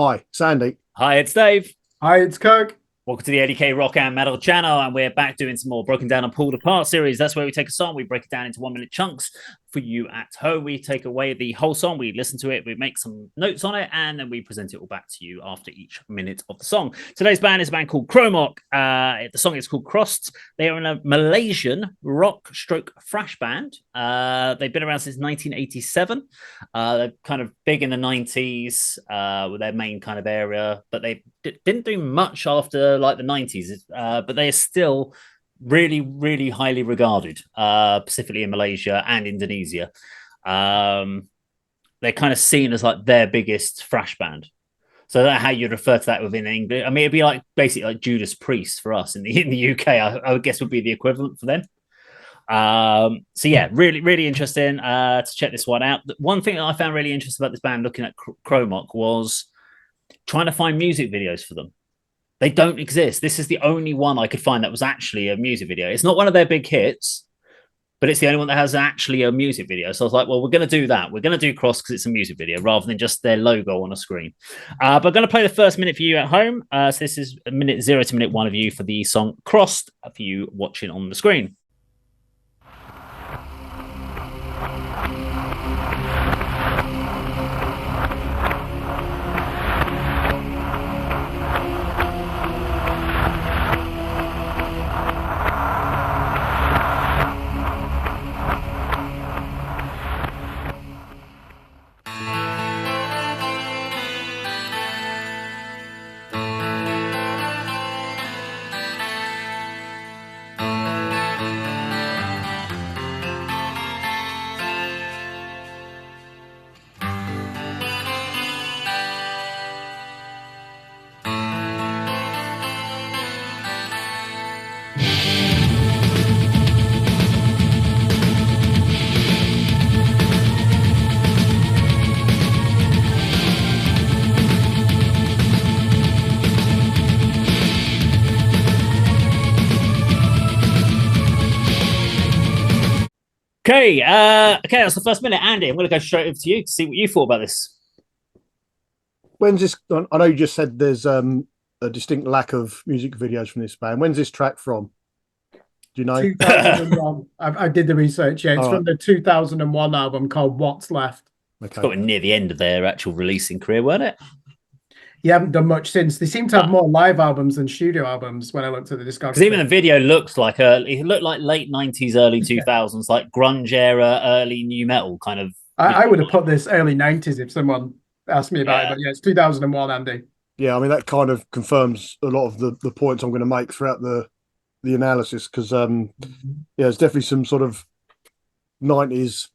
Hi, Sandy. Hi, it's Dave. Hi, it's Kirk. Welcome to the A.D.K Rock and Metal channel, and we're back doing some more Broken Down and Pulled Apart series. That's where we take a song, we break it down into 1 minute chunks for you at home. We take away the whole song, we listen to it, we make some notes on it, and then we present it all back to you after each minute of the song. Today's band is a band called Cromok. The song is called Crossed. They are in a Malaysian rock stroke thrash band. They've been around since 1987. They're kind of big in the 90s with their main kind of area, but they didn't do much after like the 90s, but they are still really, really highly regarded, specifically in Malaysia and Indonesia. They're kind of seen as like their biggest thrash band. So that's how you'd refer to that within English. I mean, it'd be like basically like Judas Priest for us in the UK. I would guess would be the equivalent for them. So yeah, really, really interesting to check this one out. One thing that I found really interesting about this band, looking at Cromok, was trying to find music videos for them. They don't exist. This is the only one I could find that was actually a music video. It's not one of their big hits, but it's the only one that has actually a music video. So I was like, well, we're going to do that. We're going to do Cross because it's a music video rather than just their logo on a screen. But I'm going to play the first minute for you at home. So this is minute 0 to minute 1 of you for the song Crossed for you watching on the screen. Okay, that's the first minute. Andy, I'm going to go straight over to you to see what you thought about this. When's this? I know you just said there's a distinct lack of music videos from this band. When's this track from? Do you know? 2001. I did the research. Yeah, it's All from the 2001 album called What's Left. It's got near the end of their actual releasing career, weren't it? You haven't done much since. They seem to have more live albums than studio albums when I looked at the discography. Because even the video looks like it looked like late 90s, early 2000s, like grunge era, early new metal kind of. I would have put this early 90s if someone asked me about it, but yeah, it's 2001, Andy. Yeah, I mean that kind of confirms a lot of the points I'm going to make throughout the analysis because yeah, there's definitely some sort of 90s,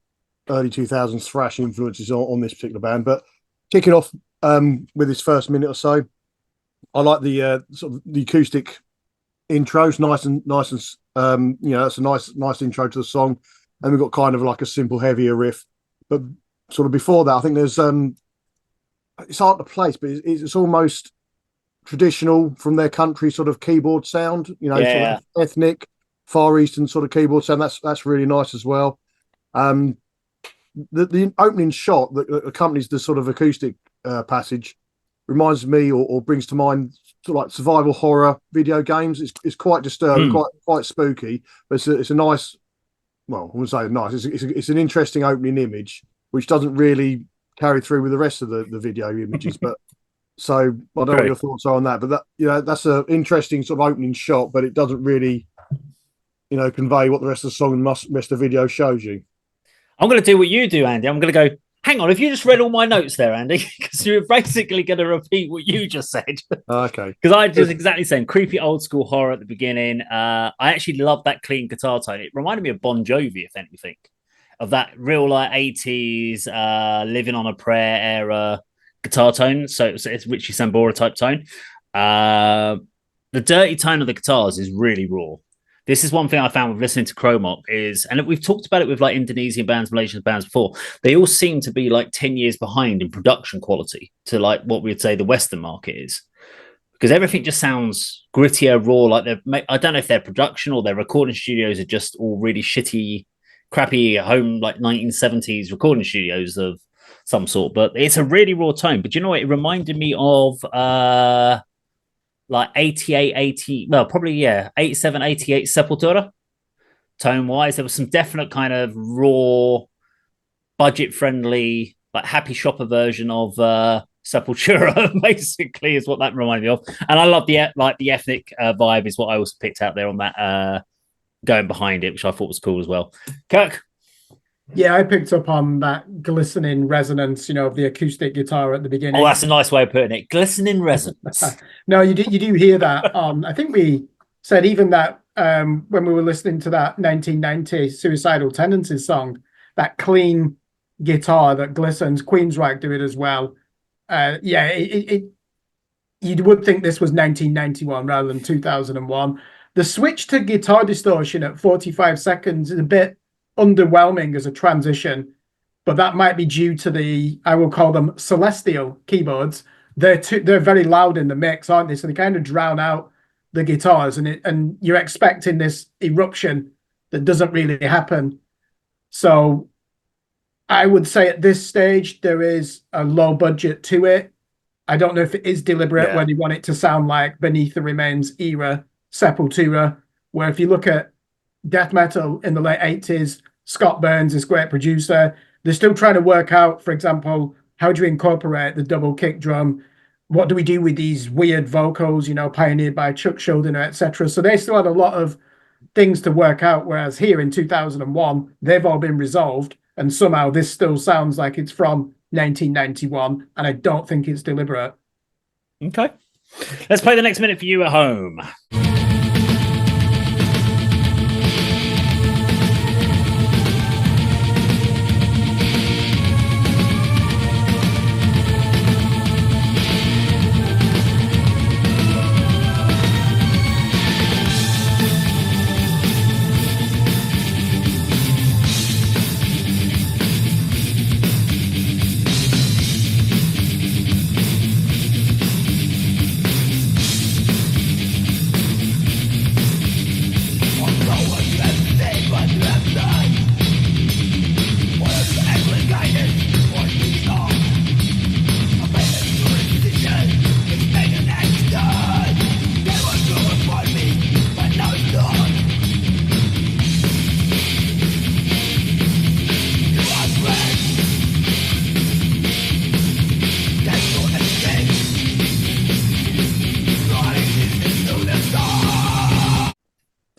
early 2000s thrash influences on this particular band. But kicking off with this first minute or so, I like the sort of the acoustic intros, nice and that's a nice intro to the song. And we've got kind of like a simple, heavier riff. But sort of before that, I think there's it's hard to place, but it's almost traditional from their country sort of keyboard sound, sort of ethnic, Far Eastern sort of keyboard sound. That's really nice as well. The opening shot that accompanies the sort of acoustic passage reminds me or brings to mind sort of like survival horror video games. It's quite disturbing, quite spooky, but it's a nice. Well, I wouldn't say nice. It's an interesting opening image, which doesn't really carry through with the rest of the video images. But so I don't know what your thoughts are on that. But that's an interesting sort of opening shot, but it doesn't really, convey what the rest of the song and rest of the video shows you. I'm going to do what you do, Andy. I'm going to go. Hang on, have you just read all my notes there, Andy? Because you're basically going to repeat what you just said. Okay. Because I just exactly the same. Creepy old school horror at the beginning. I actually love that clean guitar tone. It reminded me of Bon Jovi, if anything, of that real like 80s Living on a Prayer era guitar tone. So it's Richie Sambora type tone. The dirty tone of the guitars is really raw. This is one thing I found with listening to Cromok is, and we've talked about it with like Indonesian bands, Malaysian bands before, they all seem to be like 10 years behind in production quality to like what we'd say the Western market is. Because everything just sounds grittier, raw, like I don't know if their production or their recording studios are just all really shitty, crappy home, like 1970s recording studios of some sort. But it's a really raw tone. But you know what? It reminded me of like 88, 80, well, probably, yeah, 87, 88 Sepultura tone wise. There was some definite kind of raw, budget friendly, like happy shopper version of Sepultura, basically, is what that reminded me of. And I love the ethnic vibe is what I also picked out there on that going behind it, which I thought was cool as well. Kirk? Yeah, I picked up on that glistening resonance, of the acoustic guitar at the beginning. Oh, that's a nice way of putting it. Glistening resonance. No, you do hear that. I think we said even that when we were listening to that 1990 Suicidal Tendencies song, that clean guitar that glistens. Queensryche do it as well. You would think this was 1991 rather than 2001. The switch to guitar distortion at 45 seconds is a bit underwhelming as a transition, but that might be due to the, I will call them celestial keyboards. They're very loud in the mix, aren't they? So they kind of drown out the guitars, and you're expecting this eruption that doesn't really happen. So I would say at this stage there is a low budget to it. I don't know if it is deliberate, whether you want it to sound like Beneath the Remains era Sepultura, where if you look at death metal in the late 80s, Scott Burns is a great producer. They're still trying to work out, for example, how do you incorporate the double kick drum? What do we do with these weird vocals, pioneered by Chuck Schuldiner, etc. So they still had a lot of things to work out, whereas here in 2001, they've all been resolved, and somehow this still sounds like it's from 1991, and I don't think it's deliberate. Okay. Let's play the next minute for you at home.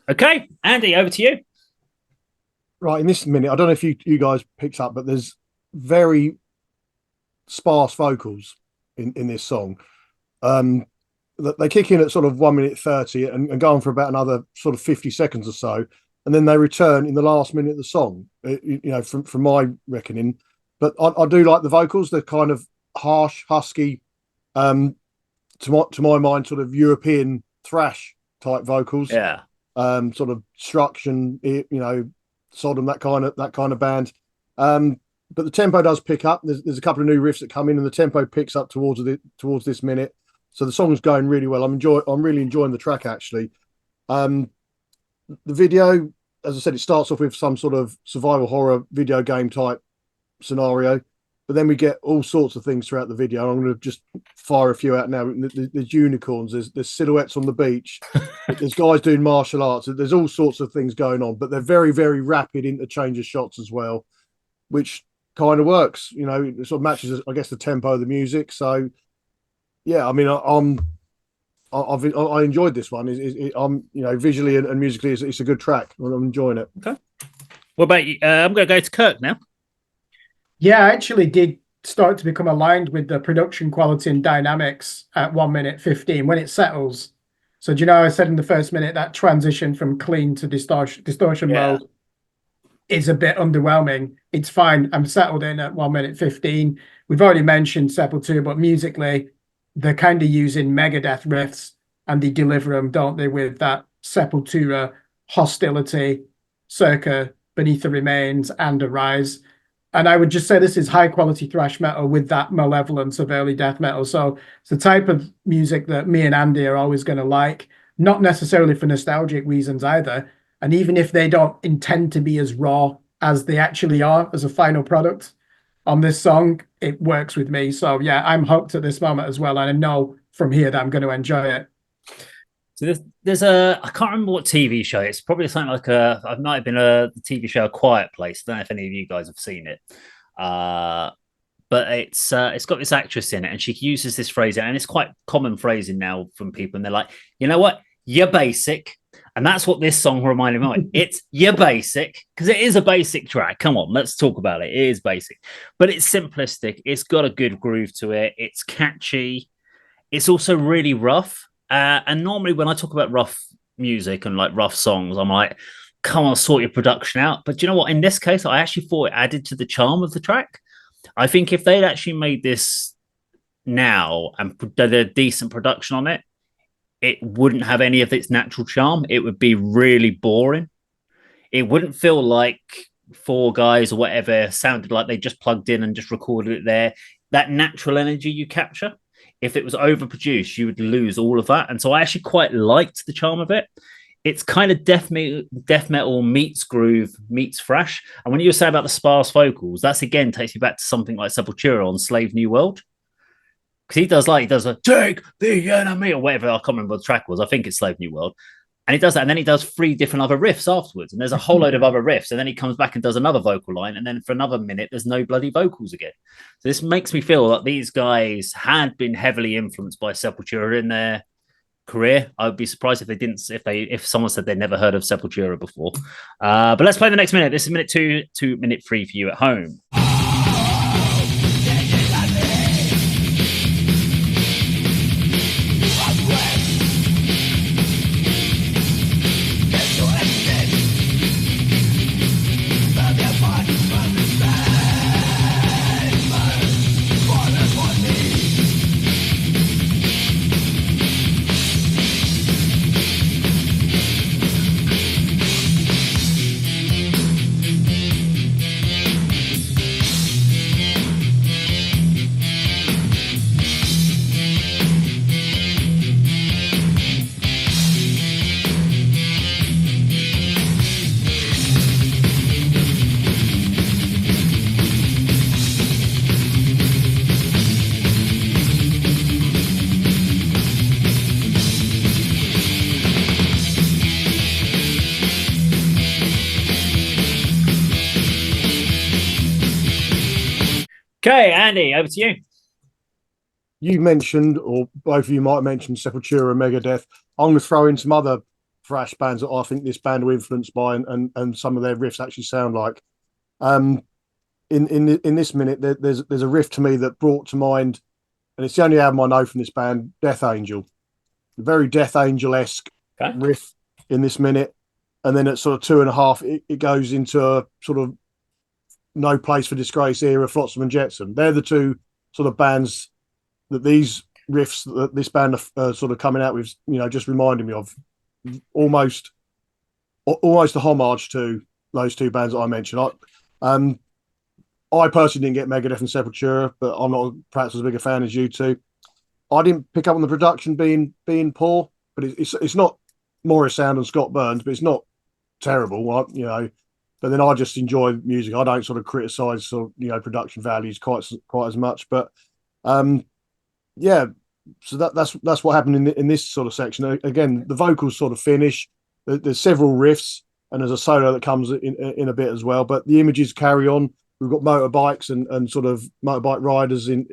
Okay, Andy, over to you. Right, in this minute, I don't know if you guys picked up, but there's very sparse vocals in this song. They kick in at sort of 1 minute 30 and go on for about another sort of 50 seconds or so, and then they return in the last minute of the song. From my reckoning, but I do like the vocals. They're kind of harsh, husky, to my mind, sort of European thrash type vocals. Yeah. Sort of Struction, Sodom, that kind of band. But the tempo does pick up. There's a couple of new riffs that come in, and the tempo picks up towards this minute. So the song's going really well. I'm really enjoying the track actually. The video, as I said, it starts off with some sort of survival horror video game type scenario, but then we get all sorts of things throughout the video. I'm going to just fire a few out now. There's unicorns, there's silhouettes on the beach, there's guys doing martial arts, there's all sorts of things going on, but they're very, very rapid interchange of shots as well, which kind of works. It sort of matches, I guess, the tempo of the music. So yeah, I mean, I enjoyed this one. I'm visually and musically, it's a good track. I'm enjoying it. Okay. What about you? I'm going to go to Kirk now. Yeah, I actually did start to become aligned with the production quality and dynamics at 1 minute 15 when it settles. So I said in the first minute that transition from clean to distortion mode is a bit underwhelming. It's fine. I'm settled in at 1 minute 15. We've already mentioned Sepultura, but musically, they're kind of using Megadeth riffs, and they deliver them, don't they, with that Sepultura hostility circa Beneath the Remains and Arise. And I would just say this is high quality thrash metal with that malevolence of early death metal. So it's the type of music that me and Andy are always going to like, not necessarily for nostalgic reasons either. And even if they don't intend to be as raw as they actually are as a final product, on this song, it works with me. So yeah, I'm hooked at this moment as well, and I know from here that I'm going to enjoy it. So there's a I can't remember what TV show. It's probably something like it might have been a TV show, A Quiet Place. I don't know if any of you guys have seen it. But it's got this actress in it, and she uses this phrase, and it's quite common phrasing now from people, and they're like, you know what, you're basic, and that's what this song reminded me of. It's you're basic, because it is a basic track. Come on, let's talk about it. It is basic, but it's simplistic. It's got a good groove to it. It's catchy. It's also really rough. And normally when I talk about rough music and like rough songs, I'm like, come on, sort your production out. But you know what? In this case, I actually thought it added to the charm of the track. I think if they'd actually made this now and did a decent production on it, it wouldn't have any of its natural charm. It would be really boring. It wouldn't feel like four guys or whatever sounded like they just plugged in and just recorded it there. That natural energy you capture, if it was overproduced, you would lose all of that. And so I actually quite liked the charm of it. It's kind of death metal meets groove meets thrash. And when you say about the sparse vocals, that's again takes me back to something like Sepultura on Slave New World. Because he does a take the enemy or whatever. I can't remember what the track was. I think it's Slave New World. And he does that. And then he does 3 different other riffs afterwards. And there's a whole load of other riffs. And then he comes back and does another vocal line. And then for another minute, there's no bloody vocals again. So this makes me feel that these guys had been heavily influenced by Sepultura in their career. I would be surprised if they didn't, if someone said they'd never heard of Sepultura before. But let's play the next minute. This is minute 2 to minute 3 for you at home. Okay, Andy, over to you. You mentioned, or both of you might mention Sepultura and Megadeth. I'm going to throw in some other thrash bands that I think this band were influenced by, and some of their riffs actually sound like. In this minute, there's a riff to me that brought to mind, and it's the only album I know from this band, Death Angel. Very Death Angel-esque riff in this minute, and then at sort of 2.5, it goes into a sort of No Place for Disgrace era, Flotsam and Jetsam. They're the two sort of bands that these riffs that this band are sort of coming out with, you know, just reminding me of almost a homage to those two bands that I mentioned. I personally didn't get Megadeth and Sepultura, but I'm not perhaps as big a fan as you two. I didn't pick up on the production being poor, but it's not Morris Sound and Scott Burns, but it's not terrible, you know. But then I just enjoy music. I don't sort of criticize sort of, you know, production values quite as much. But yeah, so that's what happened in this sort of section. Again, the vocals sort of finish. There's several riffs, and there's a solo that comes in a bit as well. But the images carry on. We've got motorbikes and sort of motorbike riders in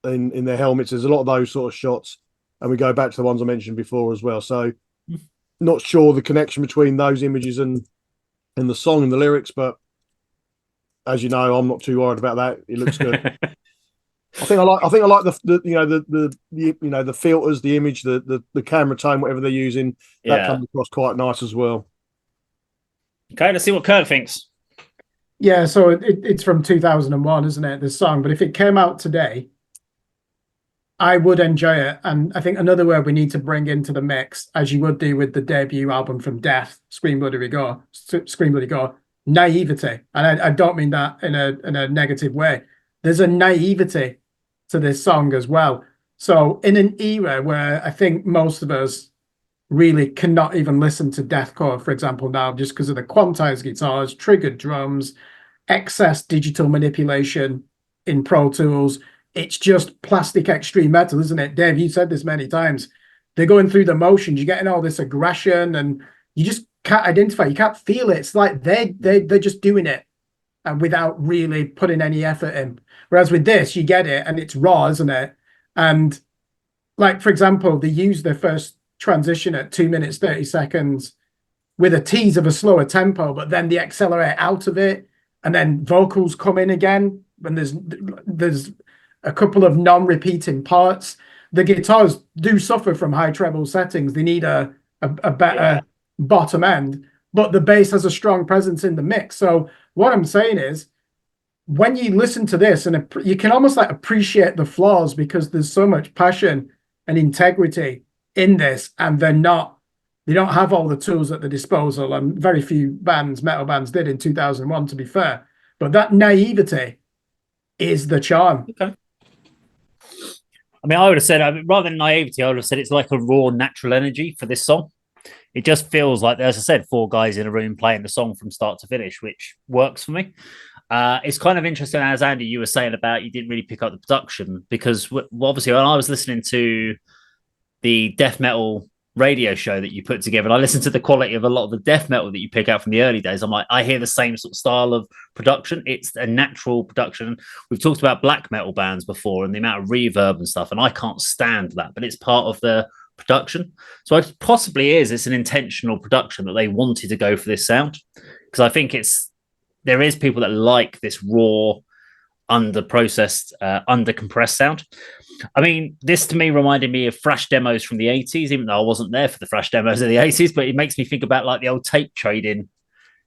their helmets. There's a lot of those sort of shots, and we go back to the ones I mentioned before as well. So, not sure the connection between those images and the song and the lyrics, but as you know, I'm not too worried about that. It looks good. I think I like the you know the you know the filters, the image, the camera tone, whatever they're using. That comes across quite nice as well. Okay, let's see what Kirk thinks. Yeah, so it's from 2001, isn't it, this song? But if it came out today, I would enjoy it. And I think another word we need to bring into the mix, as you would do with the debut album from Death, Scream Bloody Gore, naivety. And I don't mean that in a negative way. There's a naivety to this song as well. So in an era where I think most of us really cannot even listen to deathcore, for example, now, just because of the quantized guitars, triggered drums, excess digital manipulation in Pro Tools. It's just plastic extreme metal, isn't it? Dave, you said this many times. They're going through the motions. You're getting all this aggression, and you just can't identify. You can't feel it. It's like they're just doing it, and without really putting any effort in. Whereas with this, you get it, and it's raw, isn't it? And like, for example, they use their first transition at 2 minutes 30 seconds with a tease of a slower tempo, but then they accelerate out of it, and then vocals come in again, and there's a couple of non-repeating parts. The guitars do suffer from high treble settings. They need a better bottom end, but the bass has a strong presence in the mix. So what I'm saying is, when you listen to this, and you can almost like appreciate the flaws because there's so much passion and integrity in this, and they don't have all the tools at their disposal, and very few metal bands did in 2001, to be fair. But that naivety is the charm. Okay. I mean, I would have said, rather than naivety, I would have said it's like a raw, natural energy for this song. It just feels like, as I said, 4 guys in a room playing the song from start to finish, which works for me. It's kind of interesting, as Andy, you were saying about you didn't really pick up the production, because obviously when I was listening to the death metal radio show that you put together, and I listened to the quality of a lot of the death metal that you pick out from the early days, I'm like, I hear the same sort of style of production. It's a natural production. We've talked about black metal bands before and the amount of reverb and stuff, and I can't stand that, but it's part of the production. So it possibly it's an intentional production that they wanted to go for this sound, because I think there is people that like this raw, under-processed, under-compressed sound. I mean, this to me reminded me of thrash demos from the 80s, even though I wasn't there for the thrash demos of the 80s, but it makes me think about like the old tape trading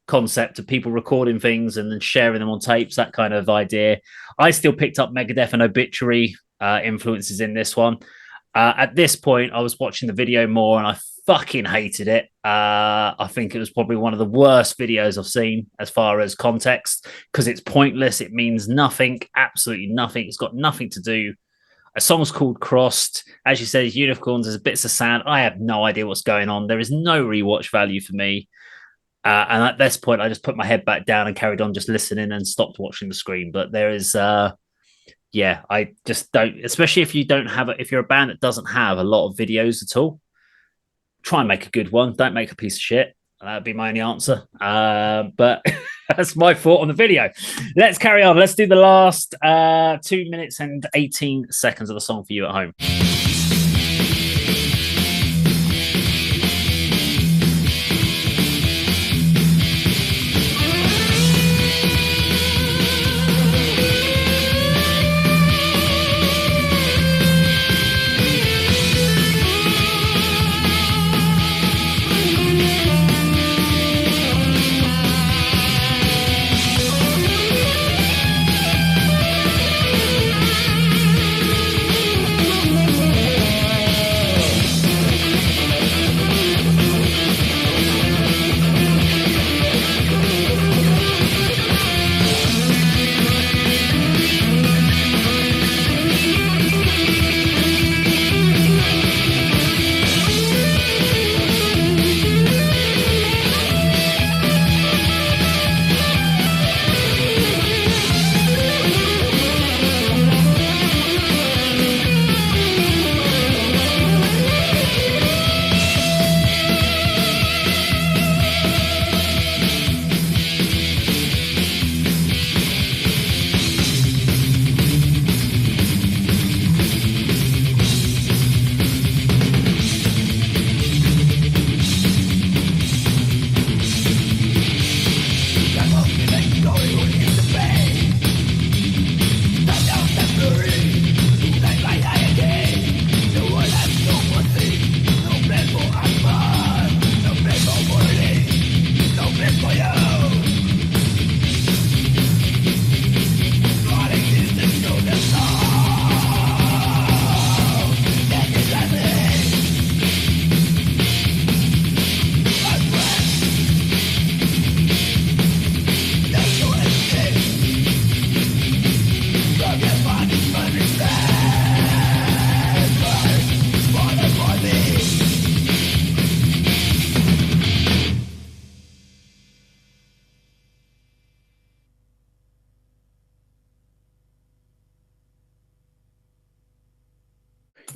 concept of people recording things and then sharing them on tapes, that kind of idea. I still picked up Megadeth and Obituary influences in this one. At this point, I was watching the video more and I fucking hated it. I think it was probably one of the worst videos I've seen as far as context, because it's pointless. It means nothing, absolutely nothing. It's got nothing to do. A song's called Crossed. As you said, Unicorns, there's bits of sound. I have no idea what's going on. There is no rewatch value for me. And at this point, I just put my head back down and carried on just listening and stopped watching the screen. But there is, I just don't, especially if if you're a band that doesn't have a lot of videos at all, try and make a good one. Don't make a piece of shit. That'd be my only answer. But that's my thought on the video. Let's carry on. Let's do the last 2 minutes and 18 seconds of the song for you at home.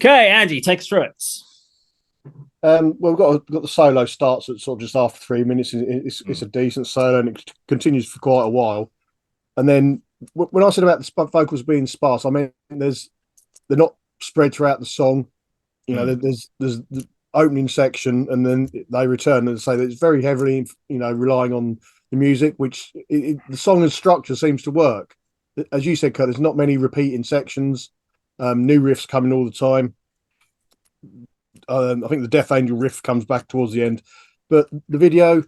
Okay, Andy, take us through it. Well, we've got the solo starts at sort of just after 3 minutes. It's a decent solo and it continues for quite a while. And then when I said about the vocals being sparse, I mean they're not spread throughout the song. You know, there's the opening section, and then they return and say that it's very heavily, relying on the music, which the song and structure seems to work. As you said, Kurt, there's not many repeating sections, new riffs coming all the time. I think the Death Angel riff comes back towards the end, but the video,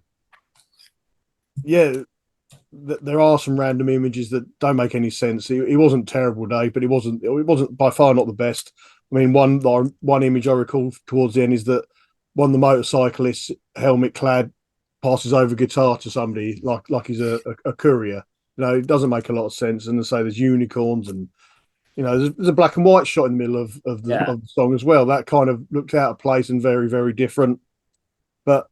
there are some random images that don't make any sense. It wasn't terrible, Dave, but it wasn't by far not the best. I mean, one image I recall towards the end is that one of the motorcyclists, helmet clad, passes over guitar to somebody like he's a courier. It doesn't make a lot of sense. And they say there's unicorns and there's a black and white shot in the middle of the song as well. That kind of looked out of place and very, very different. But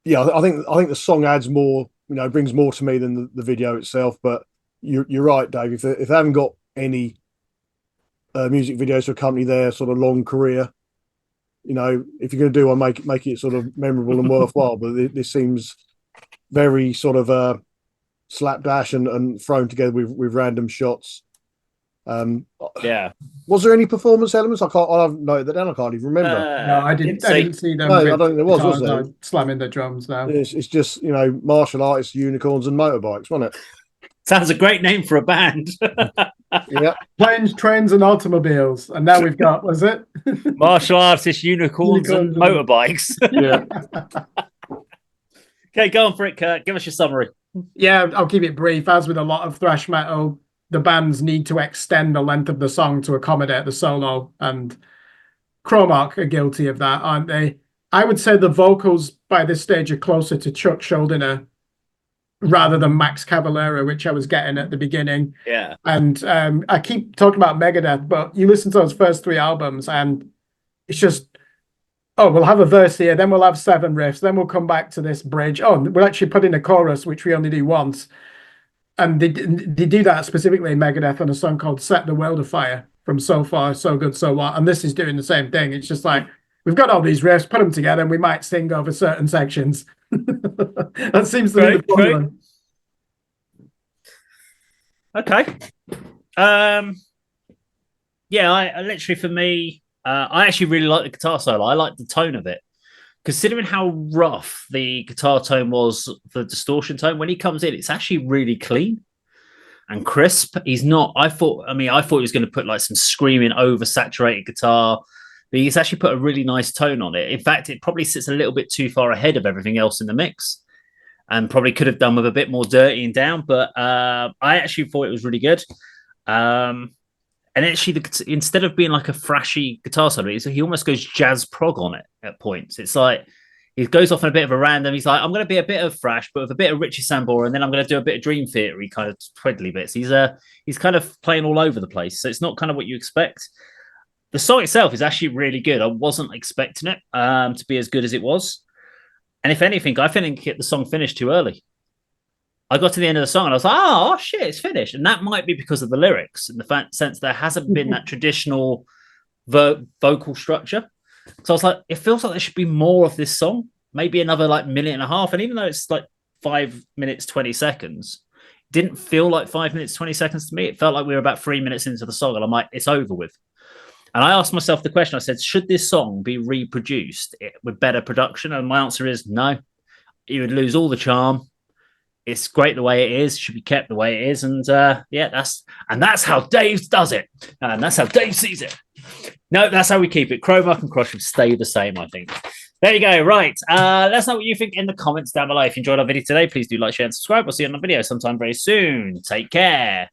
yeah, I think the song adds more, brings more to me than the video itself. But you're right, Dave. If they haven't got any music videos to accompany their sort of long career, if you're going to do one, make it sort of memorable and worthwhile. But this seems very sort of slapdash and thrown together with random shots. Was there any performance elements? I haven't noted that down. I can't even remember. No, I didn't see them. No, I don't think there was there? Slamming the drums now. It's just martial artists, unicorns, and motorbikes, wasn't it? Sounds a great name for a band. Yeah, planes, trains, and automobiles, and now we've got martial artists, unicorns and motorbikes. Yeah. Okay, go on for it, Kirk. Give us your summary. Yeah, I'll keep it brief. As with a lot of thrash metal, the bands need to extend the length of the song to accommodate the solo, and Cromok are guilty of that, aren't they? I would say the vocals by this stage are closer to Chuck Schuldiner rather than Max Cavalera, which I was getting at the beginning. Yeah. And I keep talking about Megadeth, but you listen to those first 3 albums and it's just, we'll have a verse here, then we'll have 7 riffs, then we'll come back to this bridge. We'll actually put in a chorus, which we only do once. And they do that specifically in Megadeth on a song called Set the World Afire from So Far, So Good, So What. And this is doing the same thing. It's just like, we've got all these riffs, put them together, and we might sing over certain sections. That seems to be the formula. Okay. I literally, for me, I actually really like the guitar solo. I like the tone of it. Considering how rough the guitar tone was for the distortion tone, when he comes in, it's actually really clean and crisp. He's not, I thought he was going to put like some screaming, oversaturated guitar, but he's actually put a really nice tone on it. In fact, it probably sits a little bit too far ahead of everything else in the mix and probably could have done with a bit more dirtying down, but I actually thought it was really good. And actually, instead of being like a thrashy guitar solo, he almost goes jazz prog on it at points. It's like he goes off on a bit of a random. He's like, I'm going to be a bit of thrash, but with a bit of Richie Sambora, and then I'm going to do a bit of Dream Theater-y kind of twiddly bits. He's kind of playing all over the place, so it's not kind of what you expect. The song itself is actually really good. I wasn't expecting it to be as good as it was, and if anything, I think the song finished too early. I got to the end of the song and I was like, oh shit, it's finished. And that might be because of the lyrics and the sense there hasn't been that traditional vocal structure. So I was like, it feels like there should be more of this song, maybe another like minute and a half. And even though it's like 5 minutes, 20 seconds, it didn't feel like 5 minutes, 20 seconds to me. It felt like we were about 3 minutes into the song and I'm like, it's over with. And I asked myself the question, I said, should this song be reproduced with better production? And my answer is no. You would lose all the charm. It's great the way it is. Should be kept the way it is, and that's how Dave does it, and that's how Dave sees it. No, that's how we keep it. Crowbar and Crush would stay the same, I think. There you go. Right. Let us know what you think in the comments down below. If you enjoyed our video today, please do like, share, and subscribe. We'll see you on the video sometime very soon. Take care.